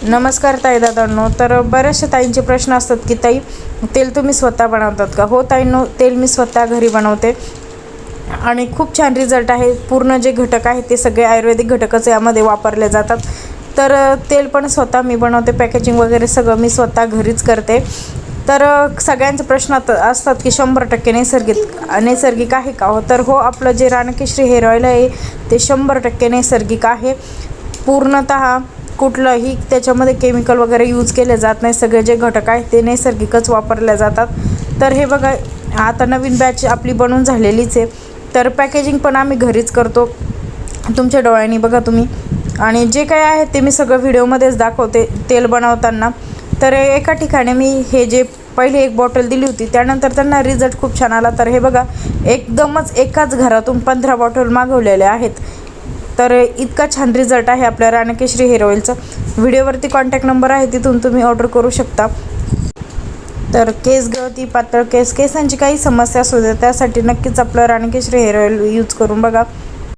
नमस्कार ताई दादांनो. तर बऱ्याचशा ताईंचे प्रश्न असतात की ताई तेल तुम्ही स्वतः बनवतात का? हो ताईंनो, तेल मी स्वतः घरी बनवते आणि खूप छान रिझल्ट आहे. पूर्ण जे घटक आहेत ते सगळे आयुर्वेदिक घटकच यामध्ये वापरले जातात. तर तेल पण स्वतः मी बनवते, पॅकेजिंग वगैरे सगळं मी स्वतः घरीच करते. तर सगळ्यांचे प्रश्न असतात की 100% नैसर्गिक आहे का? तर हो, आपलं जे रानकेशरी हेअर ऑइल आहे ते 100% नैसर्गिक आहे. पूर्णतः कुठलंही त्याच्यामध्ये केमिकल वगैरे यूज केले जात नाही. सगळे जे घटक आहेत ते नैसर्गिकच वापरले जातात. तर हे बघा, आता नवीन बॅच आपली बनवून झालेलीच आहे. तर पॅकेजिंग पण आम्ही घरीच करतो, तुमच्या डोळ्यांनी बघा तुम्ही. आणि जे काय आहे ते मी सगळं व्हिडिओमध्येच दाखवते तेल बनवताना. तर एका ठिकाणी मी हे जे पहिले एक बॉटल दिली होती, त्यानंतर त्यांना रिझल्ट खूप छान आला. तर हे बघा, एकदमच एकाच घरातून 15 बॉटल मागवलेले आहेत. तर इतका छान रिझल्ट आहे आपल्या रानकेशरी हेअर ऑइलचा. व्हिडिओवरती कॉन्टॅक्ट नंबर आहे, तिथून तुम्ही ऑर्डर करू शकता. तर केस गळती, पातळ केसांची काही समस्या असू दे त्यासाठी नक्कीच आपलं रानकेशरी हेअर ऑइल यूज करून बघा.